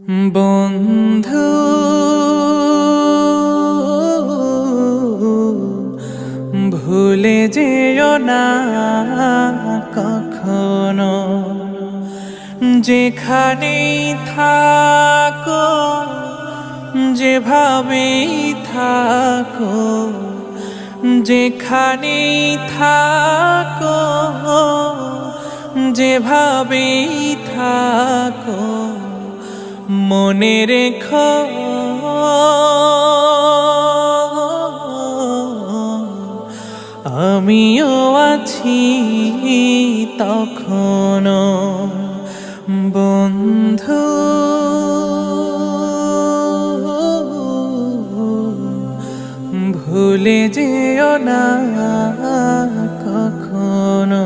বন্ধু ভুলে যেও না কখনো, যেখানেই থাকো যেভাবেই থাকো, যেখানেই থাকো যেভাবেই থাকো, মনে রেখো আমিও আছি তখনো। বন্ধু ভুলে যেও না কখনো।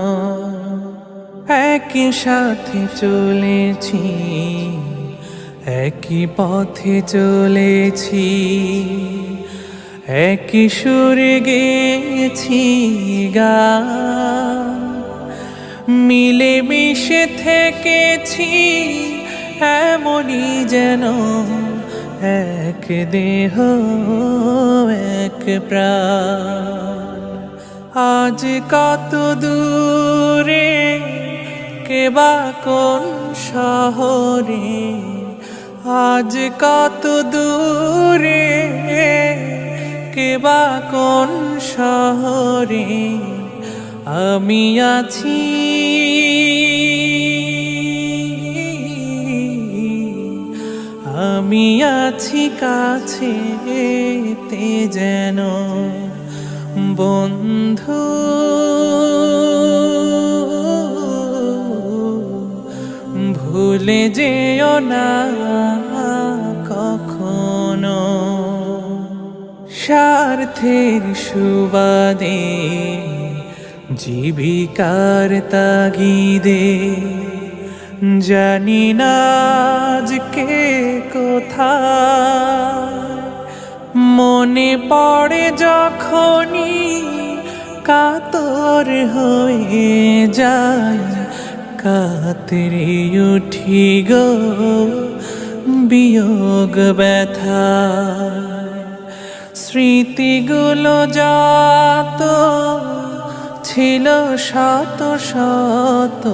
একই সাথে চলেছি, একই পথে চলেছি, একই সুরে গেছি গান, মিলে মিশে থেকেছি এমনই যেন এক দেহ এক প্রাণ। আজ কত দূরে কেবা কোন শহরে, আজ কত দূরে কেবা কোন শহরে, আমি আছি আমি আছি কাছেতে যেন। বন্ধু ভুলে যেও না কখনো। স্বার্থের সুবাদে জীবিকার তাগিদে জানি না আজকে কোথায়, মনে পড়ে যখনই কাতর হয়ে যায়, কাতরে উঠি গো বিয়োগ ব্যথা। স্মৃতিগুলো যত ছিল শত শত,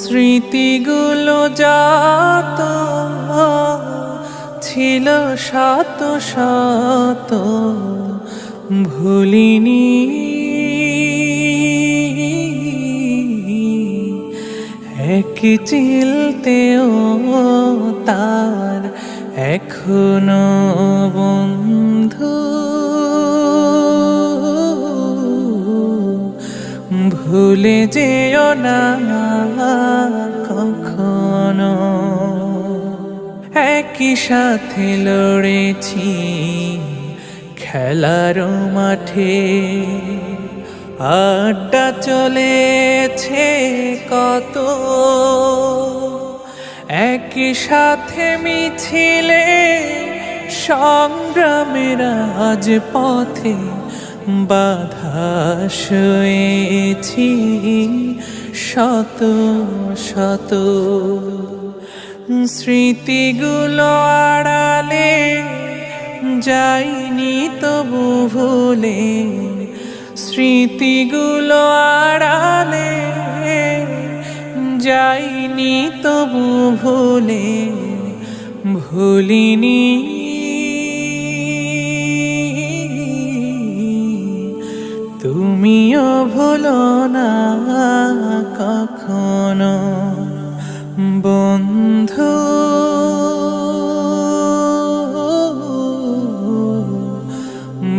স্মৃতিগুলো যত ছিল শত শত, ভুলিনি এক চিলতেও তার এখনো। বন্ধু ভুলে যেও না কখনো। একই সাথে লড়েছি খেলার মাঠে, আড্ডা চলেছে কত, একই সাথে মিছিলে সংগ্রামের আজ পথে বাধা সয়েছি শত শত। স্মৃতিগুলো আড়ালে যাইনি তবু ভুলে, স্মৃতিগুলো আড়ালে যাইনি তবু ভুলে, ভুলিনি তুমিও ভুলো না কখনো। বন্ধু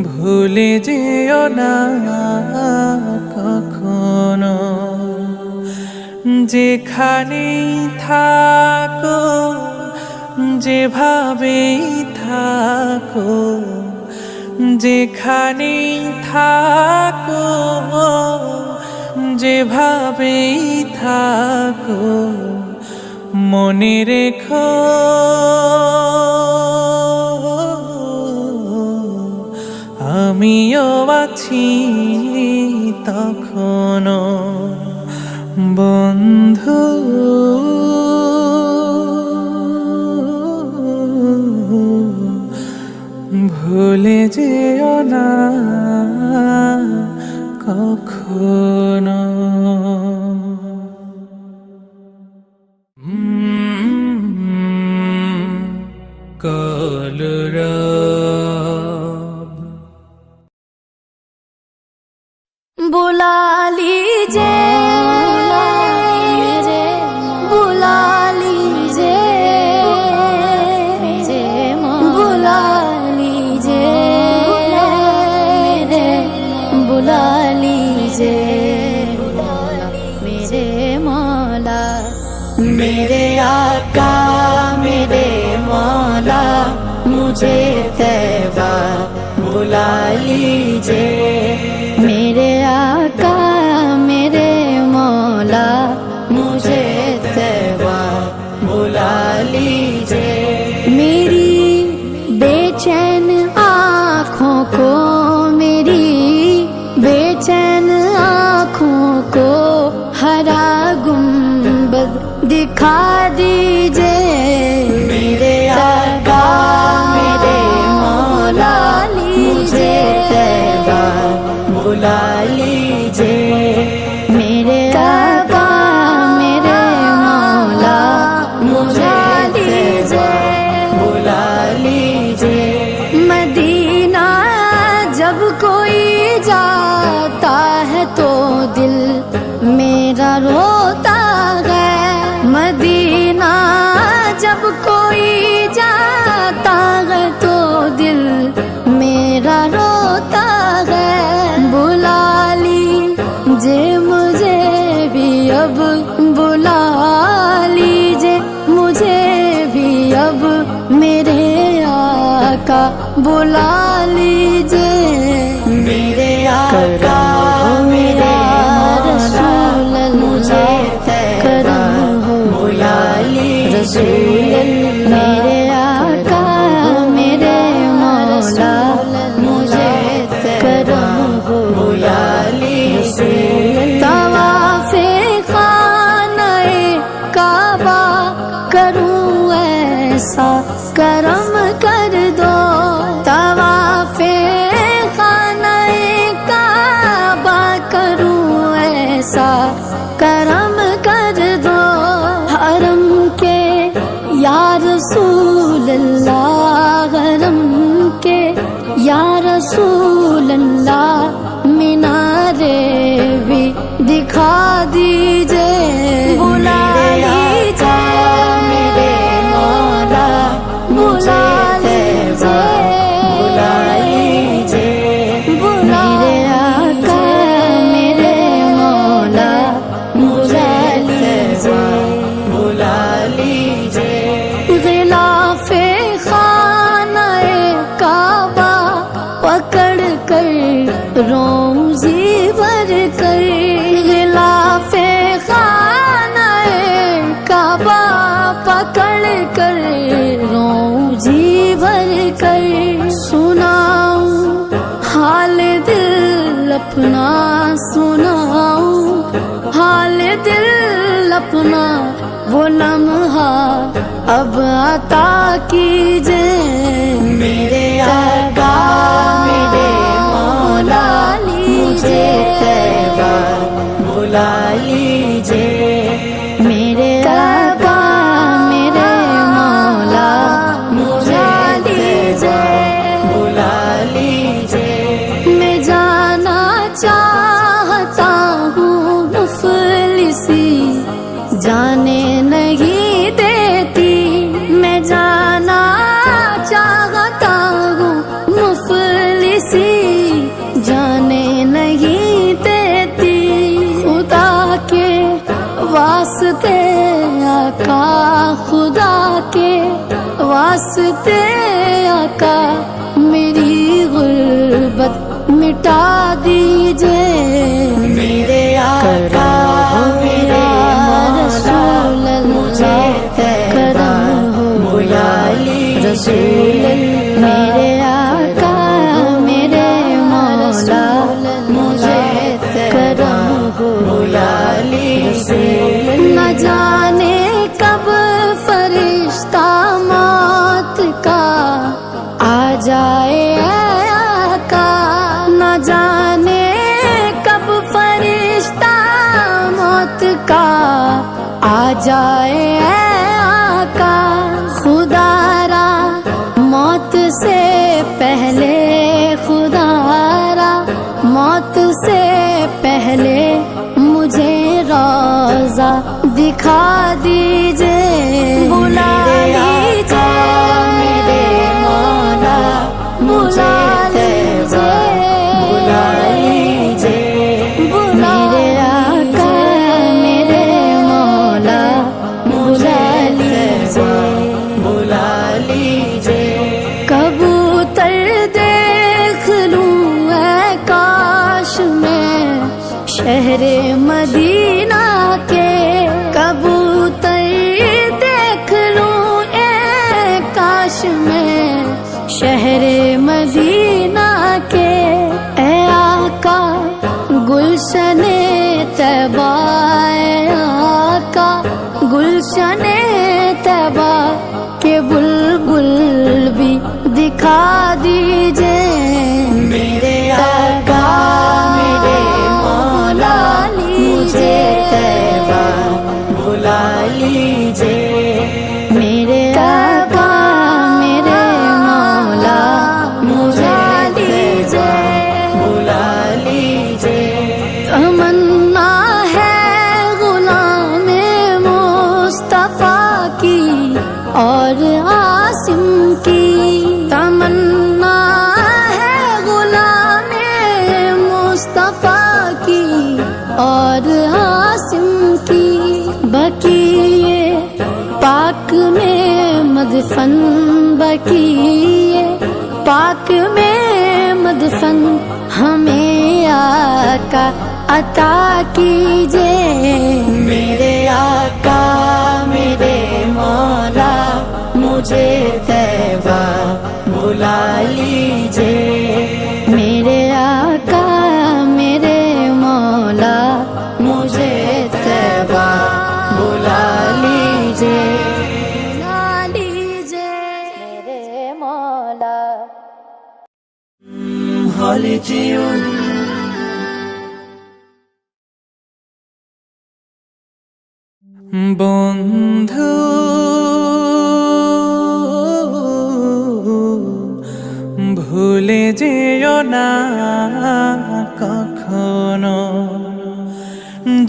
ভুলে যেও না কখনো, যেখানেই থাকো যেভাবেই থাকো, যেখানেই থাকো যেভাবেই থাকো, মনে রেখো আমিও আছি তখনো। বন্ধু যেও না কখনো। কলরব बुला लीजिए बुला लीजिए बुला लीजिए बुला लीजिए मेरे मौला मेरे आका मेरे मौला मुझे तैबा बुला लीजिए मेरे आका मेरे मौला मुझे तैबा बुला लीजिए मेरी बेचैन आँखों को मेरी बेचैन आँखों को हरा गुंबद दिखा दीजिए मेरे आका मेरे मौला मुझे तैबा बुला लीजिए मेरे आका मेरे मौला मुझे तैबा बुला लीजिए मदीना जब कोई जाता है तो दिल मेरा रोता है मदीना जब कोई जाता है तो दिल मेरा रोता है बुला लीजिए मुझे भी अब बुला लीजिए मुझे भी अब मेरे आका बुला लीजिए मेरे आका मेरे रसूल मुझे करम हो बुला लीजिए मेरे आका मेरे मौला मुझे करम हो बुला लीजिए तवाफ़े खानाए काबा करूं ऐसा करम कर दो तवाफ़े खानाए काबा करूं ऐसा करम कर दो हरम के या रसूल अल्लाह हरम के या रसूल अल्लाह मीनारे भी दिखा दीजिए बुला लीजिए मेरे मौला बुला लीजिए बुला लीजिए मेरे आका मेरे मौला बुला लीजिए बुला लीजिए गिलाफे खानाए काबा पकड़ कर रोज़ी भर कर गिलाफे खानाए काबा पकड़ कर रोज़ी भर कर सुनाऊं हाल दिल अपना सुनाऊं हाल दिल अपना वो लम्हा अब अता कीजिए मेरे आका मेरे मौला मुझे तैबा बुला लीजिए मेरे आका मेरे मौला मुझे तैबा बुला लीजिए मैं जाना चाहता हूँ मुफलिसी जाने नहीं देती मैं जाना चाहता हूँ मुफलिसी जाने नहीं देती खुदा के वास्ते आका खुदा के वास्ते आका मेरी गुर्बत मिटा दीजिए मेरे आका मेरे रसूल मुझे करम हो बुला लीजिए रसूल मेरे आका मेरे मौला मुझे करम हो बुला लीजिए न जाने कब फरिश्ता मौत का आ जाए दिखा दीजिए बुला लीजिए मेरे मौला मुझे बुला लीजिए मेरे आका मेरे मौला मुझे बुला लीजिए कबूतर देख लूं मैं काश में शहरे मदीना के कबूतर देख लूं काश में शहरे मदीना के ए आका गुलशने तैबा आका गुलशने तैबा के बुलबुल भी दिखा दीजिए मेरे आका मेरे मौला मुझे तैबा बुला लीजिए मेरे आका मेरे मौला मुझे बुला लीजिए तमन्ना है गुलाम मुस्तफा की और आसिम की तमन्ना है गुलाम मुस्तफा की और आसिम की बकीए पाक में मदफन बकीए पाक में मदफन हमें आका अता कीजिए मेरे आका मेरे मौला मुझे तैबा बुला लीजिए मेरे आका मेरे मौला मुझे तैबा बुला लीजिए मेरे मौला বন্ধু ভুলে যেও না কখনো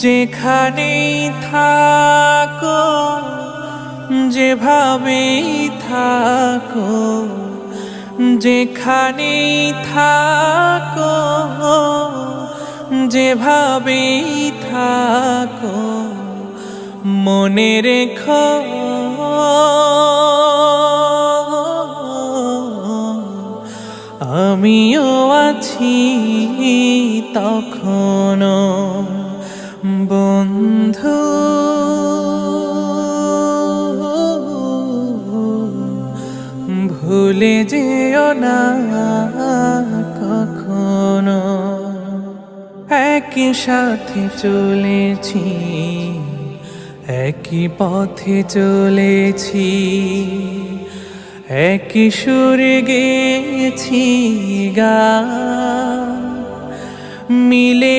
যেখানেই থাকো যেভাবেই থাকো যেখানেই থাকো যেভাবেই থাকো মনে রেখো আমিও আছি তখনো বন্ধু ভুলে যেও না কখনো একই সাথে চলেছি একই পথে চলেছি একই সুরে গেয়েছি গান মিলে